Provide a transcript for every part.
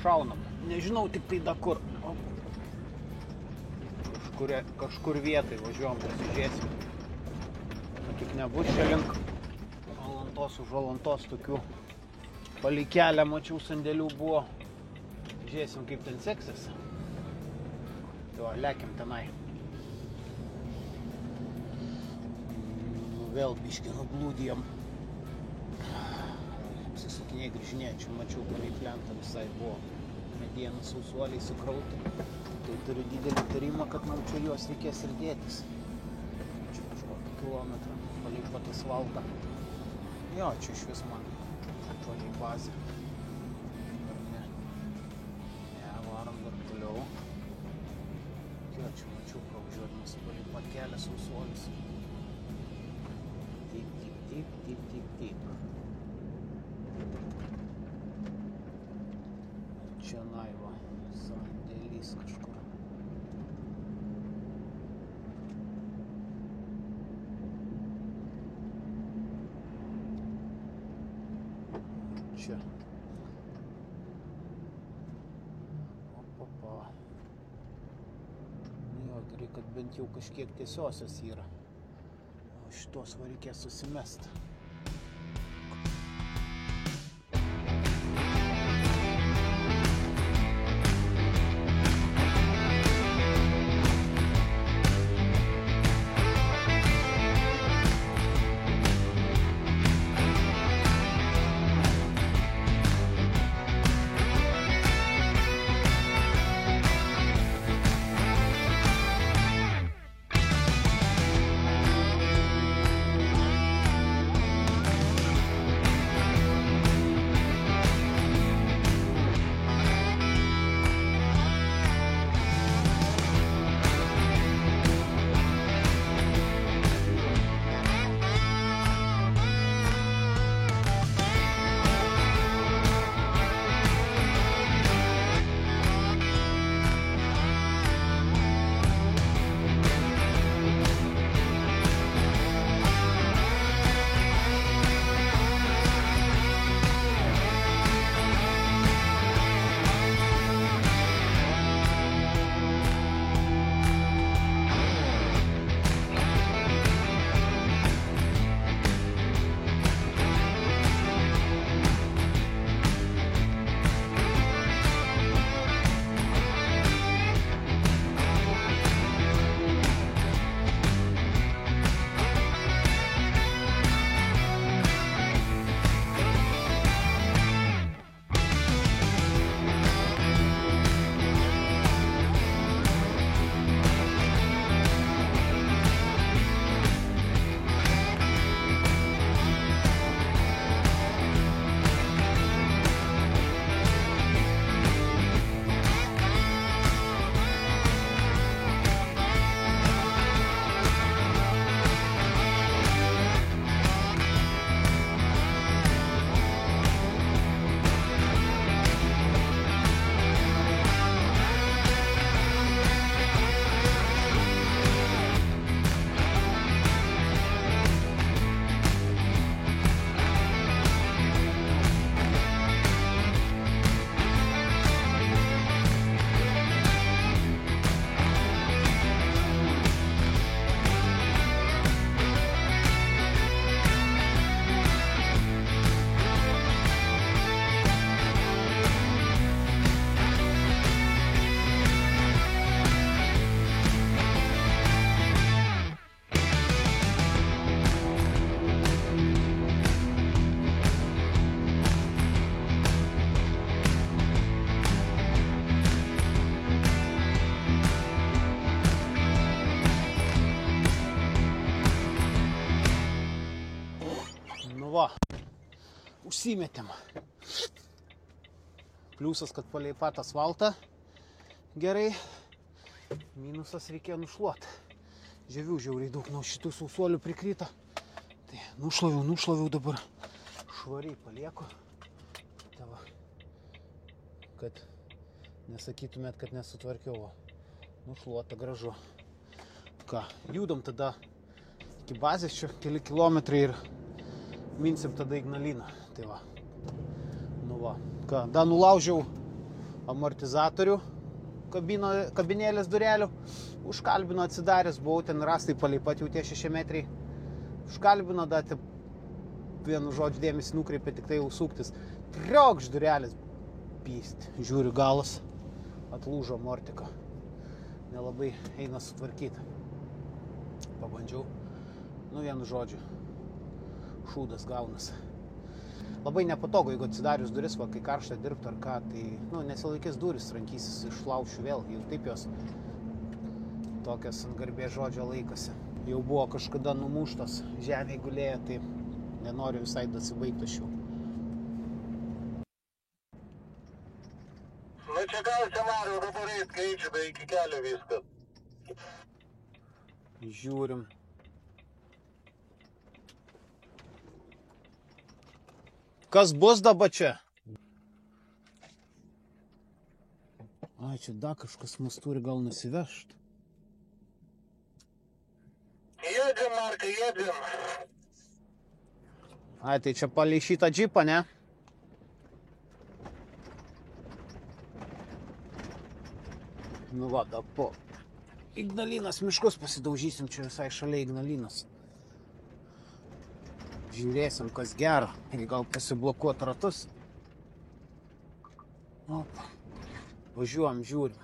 šaunam. Nežinau tik tai da kur. Kažkur vietai važiuojam, pasižiūrėsim. Tik nebus čia link Alantos, už Alantos tokių palei kelią, mačiau, sandėlių buvo. Žiūrėsim, kaip ten seksis. Tai lekiam tenai. Vėl biškį nublūdijam. Apsisukinėjai grįžinėčiau, mačiau, palei plentą visai buvo medieną sausuoliai sukrauti. Tai turiu didelį tarimą, kad man čia juos reikės ir dėtis. Čia kažkokį kilometrą palei pat asfaltą. Jo, čia iš vis man palei bazę. Ne, varom dar toliau. Jo, čia mačiau pravažiuodamas palei pat kelią sausuolis. Taip. Čia naiva, sandėlys kažkur. Čia. Opa. Jo, gerai, kad bent jau kažkiek tiesiosios yra. O šitos va reikės susimest. Užsimetėm. Pliusas, kad palei pat asfaltą gerai. Minusas reikėjo nušluoti. Žievių žiauriai daug nuo šitų sausuolių prikrito. Tai nušlaviau dabar. Švariai palieku. Tai va, kad nesakytumėt, kad nesutvarkiau. Nušluota gražu. Ką, judam tada iki bazės čia keli kilometrai ir minsim tada Ignaliną. Tai va. Nu va. Ką, da nulaužiau amortizatorių kabinėlės durelių. Užkalbino atsidaręs, buvau ten rastai palei pat jau tie 6 metrai. Užkalbino, datė vienu žodžiu dėmesį nukreipė, tik tai jau suktis. Triokš durelis. Pyst. Žiūriu galas. Atlūžo amortika. Nelabai eina sutvarkyti. Pabandžiau. Vienu žodžiu. Šūdas gaunas. Labai nepatogu, jeigu atsidarius duris, va, kai karšta dirbti ar ką, tai, nesilaikys duris, rankysis, išlaušiu vėl, jau taip jos tokias ant garbės žodžio laikosi. Jau buvo kažkada numuštos, žemėje gulėjo, tai nenoriu visai dasibaigti aš jau. Čia gal scenarijų dabar eit skaičiu, tai iki kelio viskas. Žiūrim. Kas bus dabar čia? Ai, čia dar kažkas mus turi gal nusivežti. Jedėm, Markai, jedėm. Ai, tai čia palei šitą džipą, ne? Va, da po Ignalinas miškus pasidaužysim, čia visai šalia Ignalinas. Žiūrėsim, kas gero. Ir gal pasiblokuot ratus. Opa. Važiuojam, žiūrim.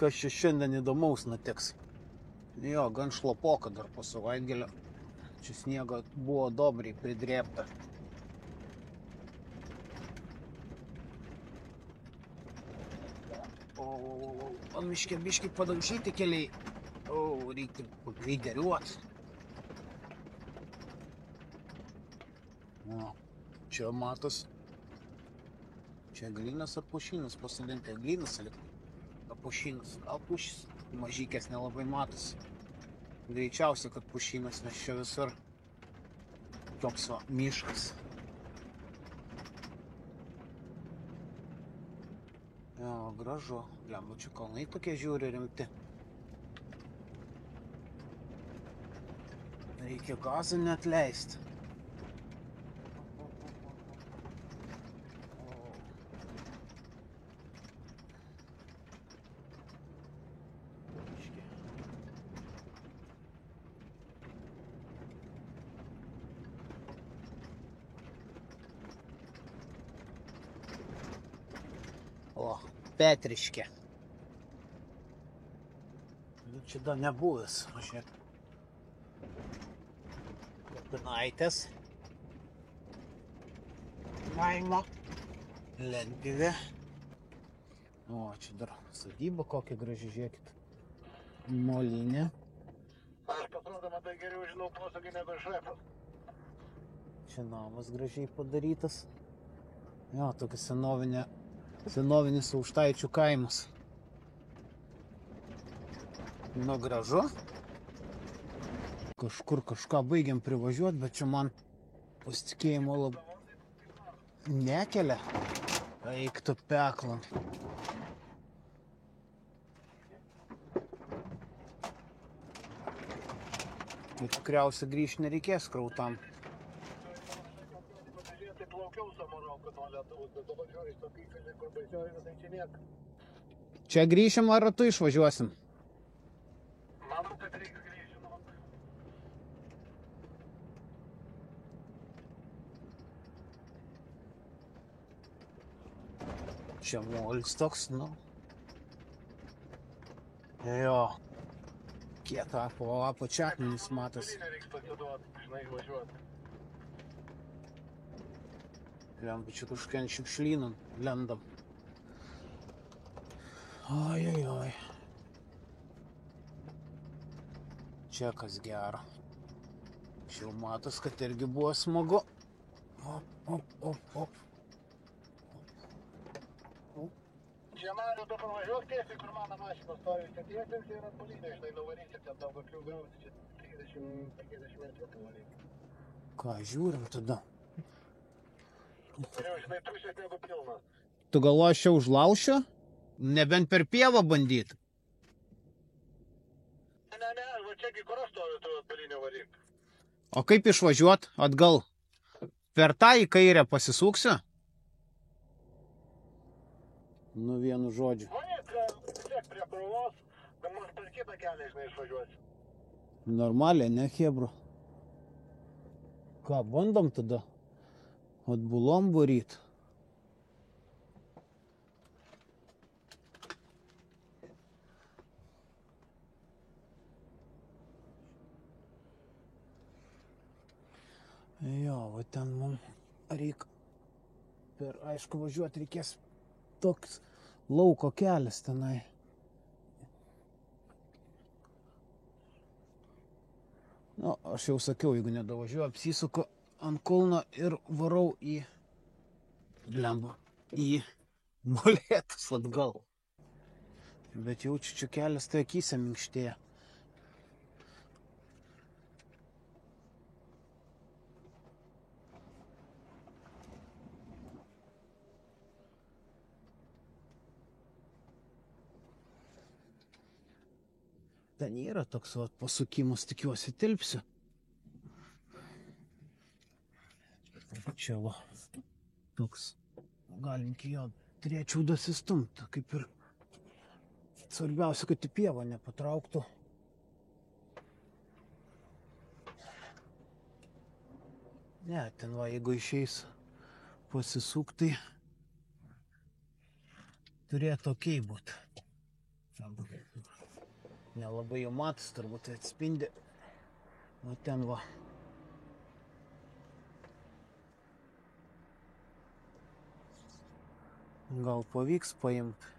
Kas čia šiandien įdomaus nutiks. Jo, gan šlapoka dar po savaitgalio. Čia sniego buvo dobriai pridrėpta. O miške biškai padaužyti keliai. Reikia pagreideriuoti. Čia matos. Čia glynas ar pušinas pasodinti. Glynas ar pušinas. Gal pušis. Mažykės nelabai matosi. Greičiausiai, kad pušinas, nes čia visur toks va, miškas. Jo, gražu. Lemba, čia kalnai tokie žiūri rimti. Reikia gazą neatleisti. O, Petriškė. Čia dar nebuvęs. Žiūrėk. Kapinaitės. Kaimo. Lentpjūvė. O, čia dar sodyba kokia graži, žiūrėkit. Molinė. Aš pasirodama tai geriau žinau posakį negu šefas. Čia namas gražiai padarytas. Jo, tokia senovinis Aukštaičių kaimas. Gražu. Kažkur kažką baigiam privažiuoti, bet čia man pasitikėjimo labai nekelia. Eik tu peklan. Tai tikriausiai grįžti nereikės krautam. Čia grįšim ar ratu išvažiuosim? Manau, kad reikia grįžti. Čia molis toks, Jo. Kieta po apačia akmenis matosi. Nereiks pasiduoti, žinai, važiuoti. Lemba, čia kažkien šiukšlynan lendam. Oi. Čia kas gero. Čia jau matos, kad irgi buvo smagu. Op. Čia noriu dabar važiuoti tiesiai, kur mano mašina stovi. Čia tiesiai ir atpalydę, žinai, nuvarysi, čia daug kokių gausi, čia 30-50 metrų pavaryti. Ką, žiūrim tada. Jau, žinai, tušės negu pilnas. Tu galvoji, aš čia užlaušiu? Nebent per pievą bandyt. Ne, va čiagi kur aš stoviu, tu atpalinio varyk. O kaip išvažiuot atgal? Per tą į kairę pasisuksiu? Nu, vienu žodžiu. Manyt, vis tiek prie krovos, bet man per kitą kelią, žinai, išvažiuosi. Normaliai, ne, chebro? Ką, bandom tada? Atbulom varyt. Jo, va ten mums reik per, aišku, važiuoti reikės toks lauko kelias tenai. Nu, aš jau sakiau, jeigu nedavažiuoju, apsisuku ant kulno ir varau į Molėtus atgal. Bet jaučiu, čia kelias tai akyse minkštėja. Ten yra toks va, pasukimas, tikiuosi tilpsiu. Čia va, toks, galim iki jo turėčiau dasistumti, kaip ir svarbiausia, kad į pievą nepatrauktų. Ne, ten va, jeigu išeis pasisukti, turėtų okei būti. Nelabai jau matas, turbūt tai atspindi. O ten va. Gal pavyks paimti.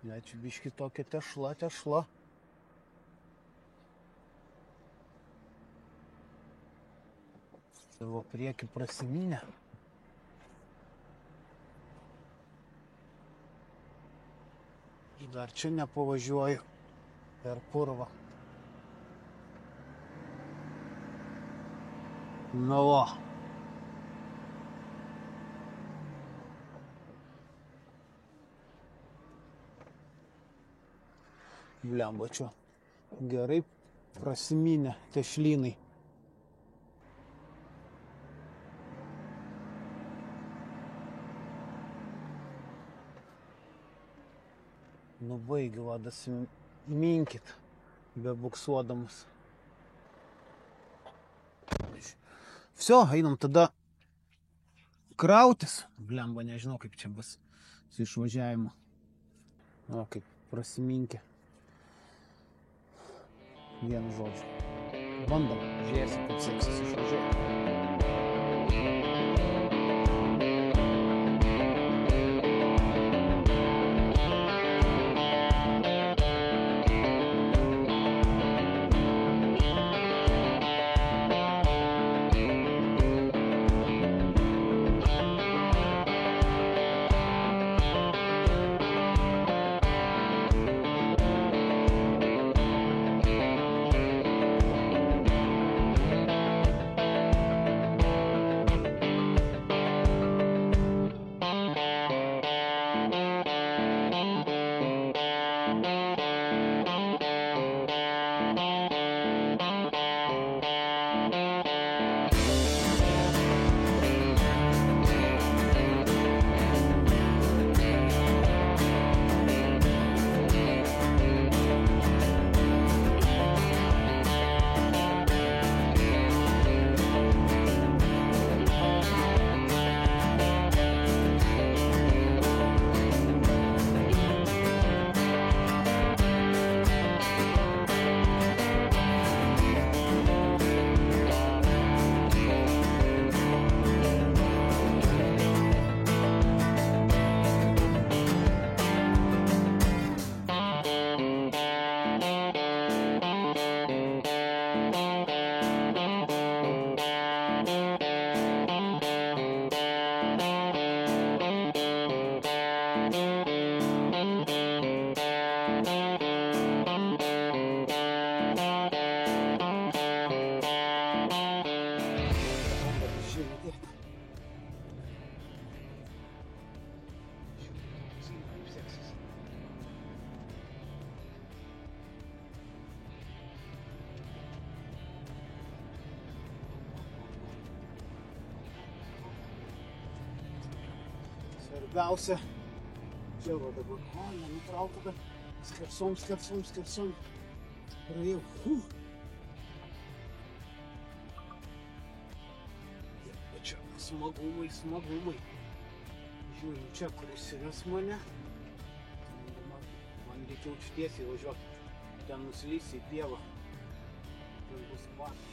Ne, čia biški tokia tešla. Savo priekį prasimynę. Dar čia nepavažiuoju per purvą. Nu va. Blemba čia. Gerai prasimynę tešlynai. Nu baigi, vadas, minkit, be buksuodamas. Vsio, einam tada krautis. Blemba, nežinau, kaip čia bus su išvažiavimu. O, kaip prasiminkė. Vienu žodžiu. Bandom, žiūrėsim, kaip seksis išvažiuoti. svarbiausia. Čia va dabar. O, nenutraukiu, bet skersom. Praėjau. Bet čia smagumai. Žiūrim čia, kuris įves mane. Man reikia tiesiai važiuoti. Ten nusilysi į pievą. Ten bus batai.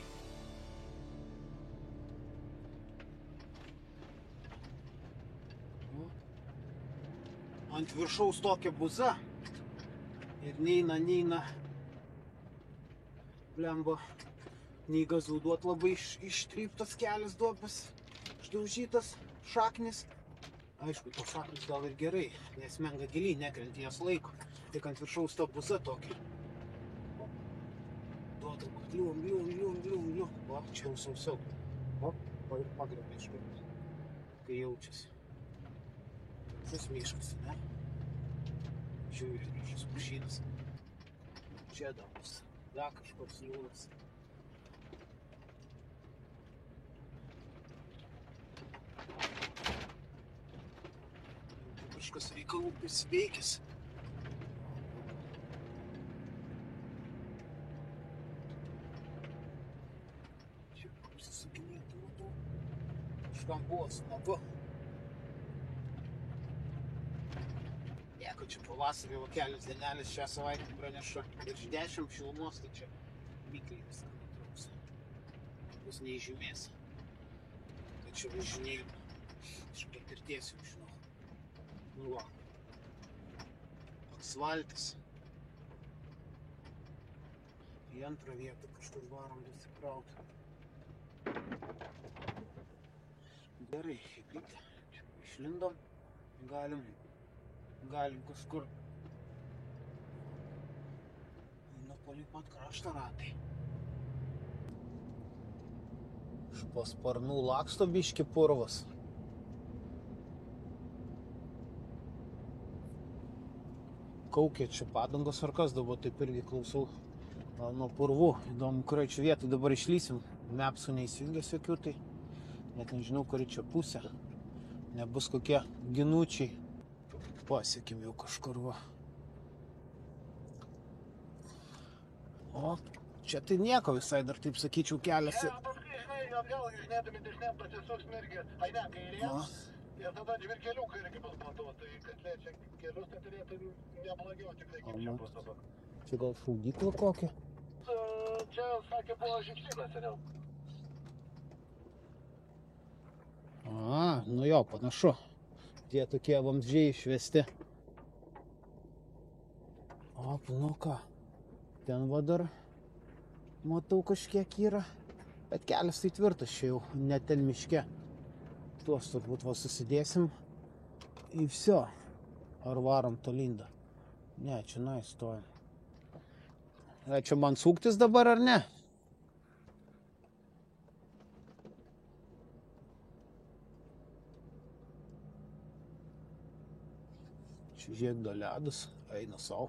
Ant viršaus tokia buza. Ir neina. Blemba. Nei gazų duot labai ištryptas kelias duobas. Išdaužytas šaknis. Aišku, to šaknis gal ir gerai, nes menga giliai nekrenti jas laiko. Tik ant viršaus ta buza tokia. Duodu, lium. Va, čia jau sausiau. Va, ir pagrebė iš karto. Kai jaučiasi. Šis miškas, ne? Žiūri, šis pušynas. Čia daus. Da, kažkoks liūnas. Kažkas reikalų prisveikęs. Čia apsisukinėti matau. Kažkam buvo smagu. Nieko, čia pavasarį va kelios dienelės šią savaitę praneša virš 10 šilumos, tai čia mikliai viską nutrauks. Bus neįžymės. Tai čia važinėjimą. Iš patirties jau žinau. Nu va. Asfaltas. Į antrą vietą kažkur varom dasikrauti. Gerai, šiaipytė. Čia išlindom. Galim kažkur nuo palei pat krašto ratai. Iš po sparnų laksto biški purvas. Kaukė čia padangos ar kas, dabar taip irgi klausau nuo purvų. Įdomu, kurioj čia vietoj dabar išlysim. Mepsų neįsijungęs jokių, tai net nežinau, kuri čia pusė. Nebus kokie ginučiai. Pasiekim jau kažkur va. O, čia tai nieko visai dar, taip sakyčiau, keliasi. Paskui, žinai, atgal, žinėdami dešinėm pasisuks irgi. Ne, kairės. Ir tada žvirkeliukai irgi bus matuotai. Kad liečia kelius, tai turėtų neblogiau, tikrai kaip čia bus dabar. Čia gal šaudykla kokia? Čia, sakė, buvo žingsninas seniau. Nu jo, panašu. Tie tokie vamzdžiai išvesti. O, nu ką. Ten va dar matau kažkiek yra. Bet kelias tai tvirtas čia jau, net ten miške. Tuos turbūt va susidėsim. Ir viso. Ar varom tolindą? Ne, čia naistojam. Čia man suktis dabar ar ne? Čia žiūrėk, ledas, eina sau.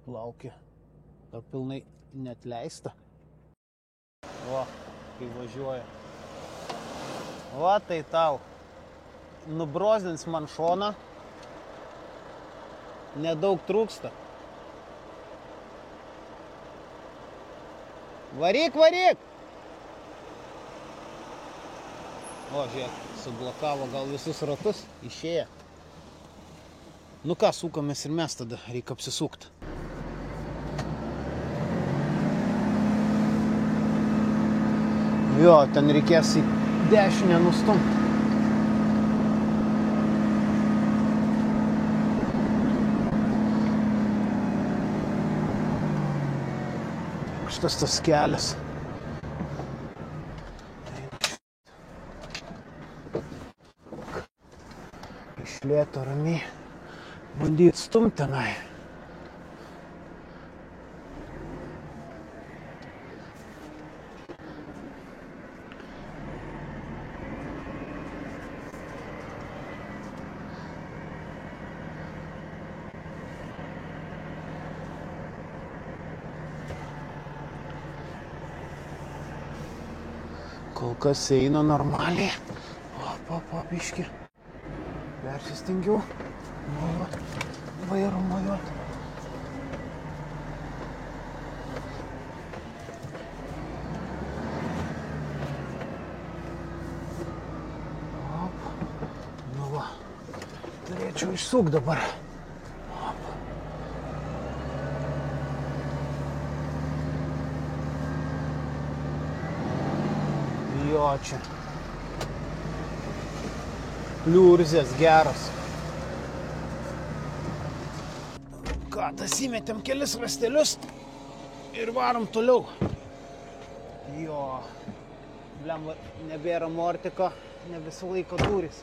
Laukia. Dar pilnai net leista. Va, kai važiuoja. Va, tai tau. Nubrozdins man šoną. Nedaug trūksta. Varyk! O, žiūrėk, sublokavo gal visus ratus, išėję. Nu ką, sukamės ir mes tada, reikia apsisukti. Jo, ten reikės į dešinę nustumti. Šitas tas kelias. Iš lėto ramiai. Bandyt stumt tenai. Kol kas eina normaliai. O, biški. Persistengiau. Vairu mojuot. Nu va. Turėčiau išsuk dabar. Jo, čia. Pliurzės geras. Ką, tas įmetėm kelis rastelius ir varom toliau. Jo. Blemba, nebėra mortiko, ne visą laiko durys.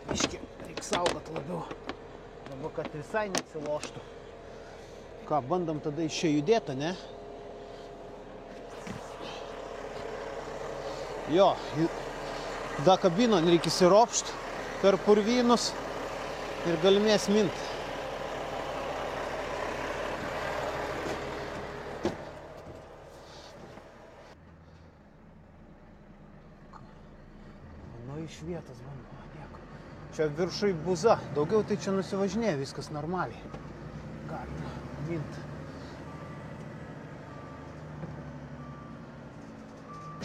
Biški, reikia saugot labiau. Dabar, kad visai neatsiloštų. Ką, bandom tada iš čia judėti, ne? Jo, da kabinon reikia įsiropšt per purvynus ir galimės mint. Nu, iš vietos, man nieko. Čia viršui buza, daugiau tai čia nusivažinėja, viskas normaliai. Galima mint.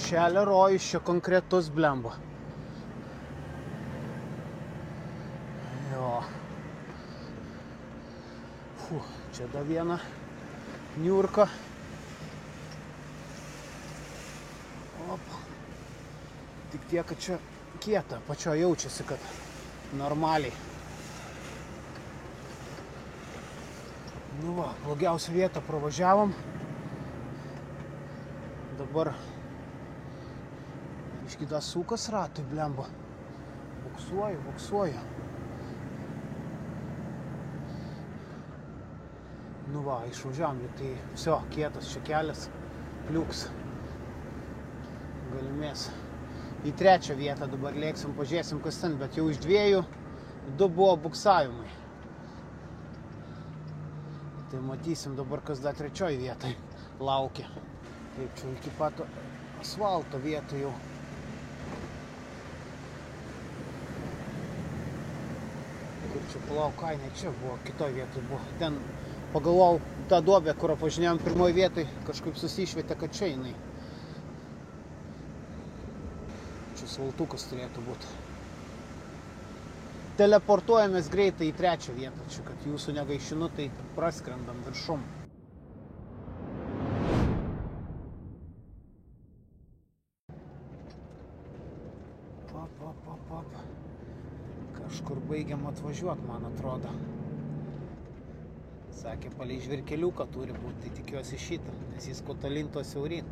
Šelė rojus čia konkretus blemba. Jo. Čia da viena niurka. Op. Tik tiek, kad čia kieta, pačio jaučiasi, kad normaliai. Nu va, blogiausią vietą pravažiavom. Dabar iškida sukas ratui, blemba. Buksuoju. Nu va, išvažiavom, tai viso, kietas čia kelias, pliuks. Galimės. Į trečią vietą dabar lėksim, pažiūrėsim, kas ten, bet jau iš 2 2 buvo buksavimai. Tai matysim dabar, kas dar 3 vietai laukia. Taip, čia iki pat asfalto vietų jau. Čia palauk, ne čia buvo, kitoj vietoj buvo. Ten pagalvojau, tą duobę, kur apvažinėjom pirmoj vietoj, kažkaip susišvietė, kad čia jinai. Čia svaltukas turėtų būti. Teleportuojamės greitai į 3 vietą, čia kad jūsų negaišinu, tai praskrendam viršum. Kažkur baigiam atvažiuot, man atrodo. Sakė, palei žvirkeliuką turi būti, tai tikiuosi šitą, nes jis kotalinto siaurin.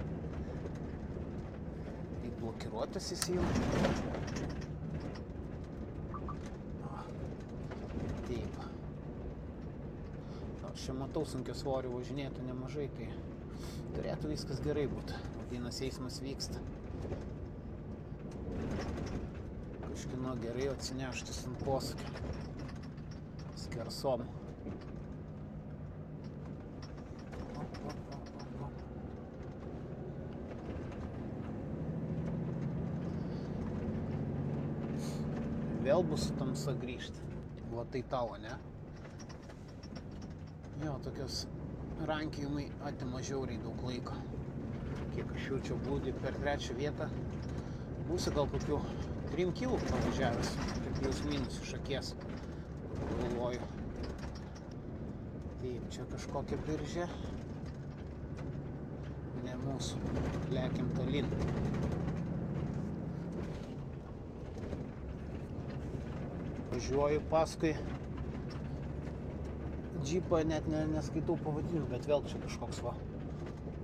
Tai blokiruotas įsijungia. Taip. Aš čia matau sunkio svorio važinėtų nemažai, tai turėtų viskas gerai būti. Vadinasi, eismas vyksta. Kažkino gerai atsineštis ant posūkio. Skersom. Vėl bus tamsa grįžti. Va tai tavo, ne? Jo, tokios rankiojimai atima žiauriai daug laiko. Kiek aš jau čia būdį per 3 vietą. Būsi gal kokių 3 kilų pravažiavęs, kaip plius minus iš akies, galvoju. Taip, čia kažkokia biržė. Ne mūsų, lekiam tolin. Važiuoju paskui džipą, net neskaitau pavadinimų, bet vėl čia kažkoks va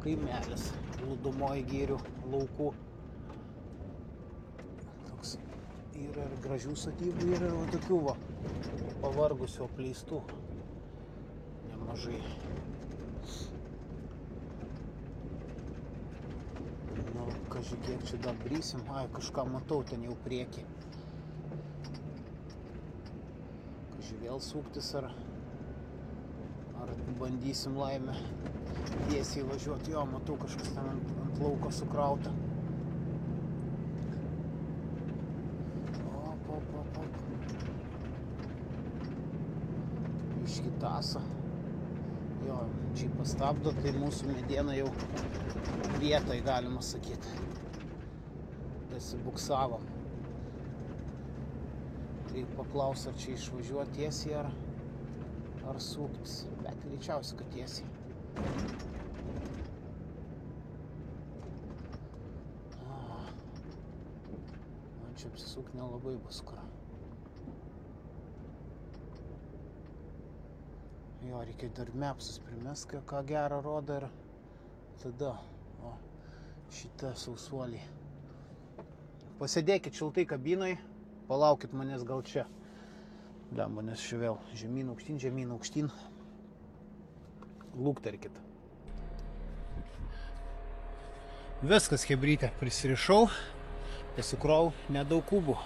kaimelis, Lūdumoji girių laukų. Yra ir gražių statybų, yra ir tokių va pavargusių, apleistų nemažai. Nu, kaži kiek čia dar brysim, kažką matau ten jau priekį. Kaži vėl suktis ar bandysim laimę tiesiai važiuoti. Jo, matau kažkas ten ant lauko sukrauta. biškį tąso. Jo, čia pastabdo, tai mūsų mediena jau vietoj, galima sakyti. Dasibuksavom. Reikia paklaus, ar čia išvažiuoti tiesiai, ar suktis. Bet greičiausiai, kad tiesiai. Man čia apsisukti nelabai bus kur. Jo, reikia dar mapsus primest, ką gerą rodo ir tada, o, šitą sausuolį. Pasėdėkit šiltai kabinoj, palaukit manęs gal čia. Blemba, nes čia vėl žemyn aukštyn. Lūkterkit. Viskas, hebrytė, prisirišau, pasikrovau nedaug kubų.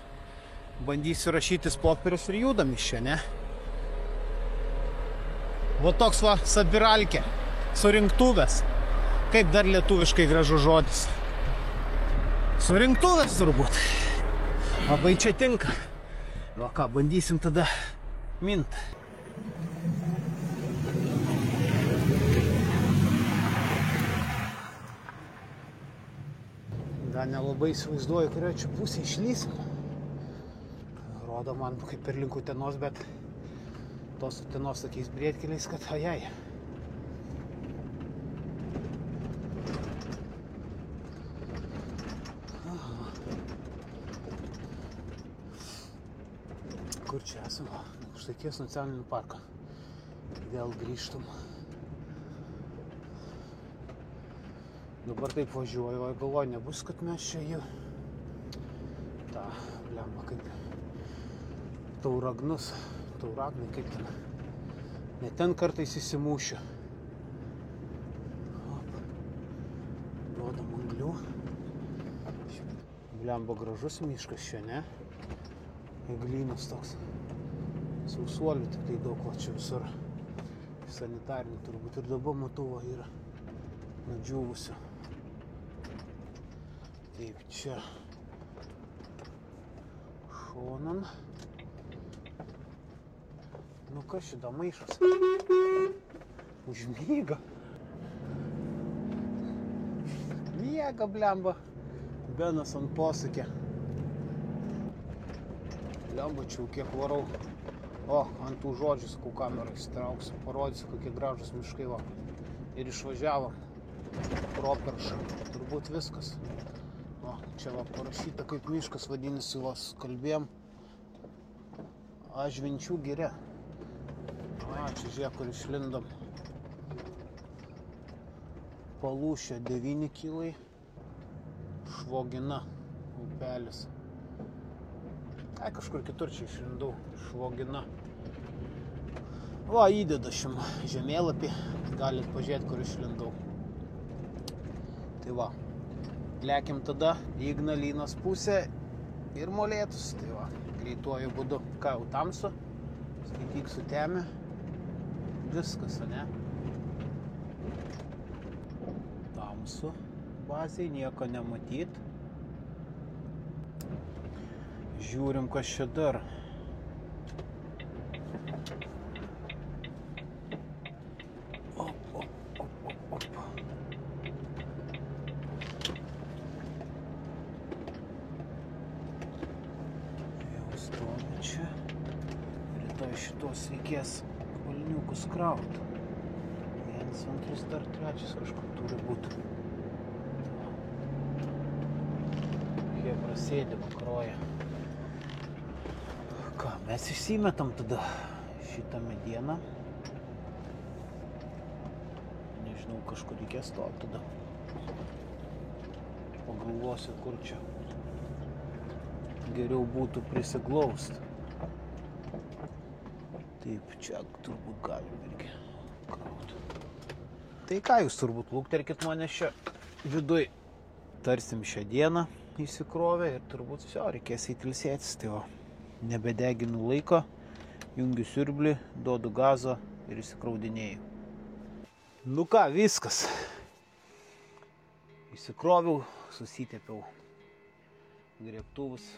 Bandysiu rašytis popierius ir judam iš čia, ne? Va toks va sabiralkė, surinktuvės. Kaip dar lietuviškai gražus žodis. Surinktuvės turbūt. Labai čia tinka. Va ką, bandysim tada mint. Dar nelabai įsivaizduoju, kurioje čia pusė išlysim. Rodo man kaip per link Utenos, bet tos Utenos tokiais brėtkeliais, kad ajai. Kur čia esam? Aukštaitijos nacionalinį parką. Vėl grįžtam. Dabar taip važiuoju, o galvoju, nebus, kad mes čia jau tą, blemba, kaip tauragnus, tauragnai, kaip ten, ne ten kartais įsimūšiu. Duodam anglių. Blemba, gražus miškas čia, ne? Eglynas toks. Sausuolių tik tai daug, va čia visur sanitarinį turbūt. Ir dabar matau, va, yra nudžiūvusių. Taip, čia šonan. Nu kas šitą maišas? Užmyga. Miega, blemba. Benas ant posūkė. Blemba, čia jau kiek varau. O, ant tų žodžių, sakau, kamerą įsitrauksiu. Parodysiu, kokie gražus miškai, va. Ir išvažiavom. Properšą. Turbūt viskas. O, čia va parašyta, kaip miškas vadinasi, va, kalbėjom. Ažvinčių giria. A, čia žiūrėk, kur išlindom. Palūšė 9 kilai. Švogina upelis. Ai, kažkur kitur čia išlindau. Švogina. Va, įdeda šiam žemėlapį. Galit pažiūrėti, kur išlindau. Tai va, lekiam tada į Ignalinos pusę ir Molėtus. Tai va, greituoju būdu. Ką, jau tamsu? Skaityk sutemė. Viskas, ne? Tamsu. Bazėj, nieko nematyt. Žiūrim, kas čia dar. Šitos reikės kalniukus krauti. 1, 2, dar 3 kažkur turi būti. Jie prasėdė vakroje. Ką, mes išsimetam tada šitą medieną. Nežinau, kažkur reikės to tada. Pagalvosiu, kur čia geriau būtų prisiglaust. Taip, čia turbūt galim irgi krauti. Tai ką, jūs turbūt lūkterkit mane čia viduj. Tarsim šią dieną įsikrovę ir turbūt viso, reikės įtilsėtis. Tai va, nebedeginu laiko, jungiu siurblį, duodu gazo ir įsikraudinėjau. Nu ką, viskas. Įsikroviau, susitepiau griebtuvus,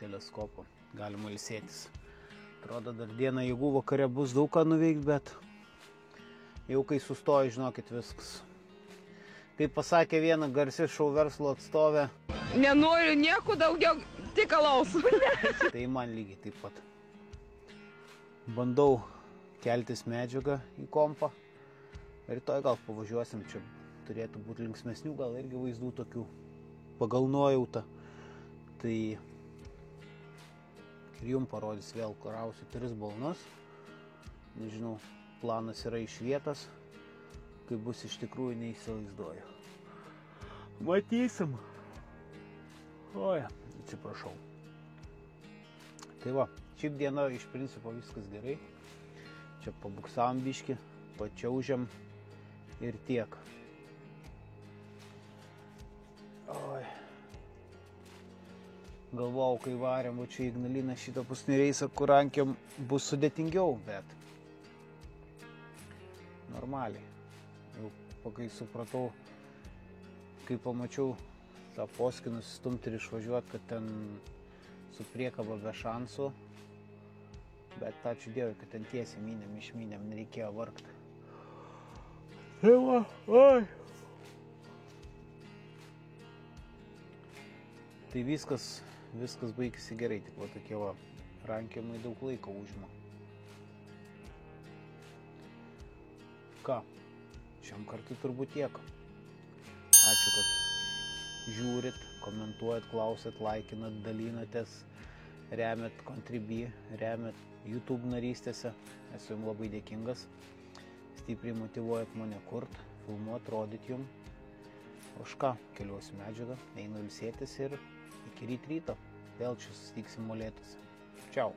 teleskopą. Galima ilsėtis. Atrodo, dar dieną jėgų vakare bus daug ką nuveikti, bet jau kai sustoja, žinokit, viskas. Kaip pasakė viena garsi šou verslo atstovė. Nenoriu nieko daugiau, tik alaus. Tai man lygiai taip pat. Bandau keltis medžiagą į kompą. Rytoj gal pavažiuosim, čia turėtų būti linksmesnių, gal irgi vaizdų tokių pagal nuojautą. Tai ir jums parodys vėl, rausiu 3 balnus. Nežinau, planas yra iš vietos, kai bus iš tikrųjų neįsivaizduoju. Matysim. Oi, atsiprašau. Tai va, šiaip diena iš principo viskas gerai. Čia pabuksavom biškį, pačiaužiam ir tiek. Oi. Galvojau, kai varėm, va čia į Ignaliną šitą paskutinį reisą, kur rankėm bus sudėtingiau, bet normaliai. Jau kai supratau, kai pamačiau tą poskį nusistumti ir išvažiuoti, kad ten su priekaba be šansų, bet ačiū Dievui, kad ten tiesiai išmynėm, nereikėjo vargti. Tai va, oi. Tai viskas baigėsi gerai, tik va tokie va, rankiamai daug laiko užima. Ką, šiam kartui turbūt tiek. Ačiū, kad žiūrit, komentuojat, klausėt, laikinat, dalinatės, remiat Contribui, remiat YouTube narystėse. Esu jums labai dėkingas. Stipriai motyvuojat mane kurt, filmuot, rodyt jums. Už ką, keliuosiu medžiagą, einu ilsėtis ir iki ryto. Vėl čia susitiksim molėtuose. Čiau.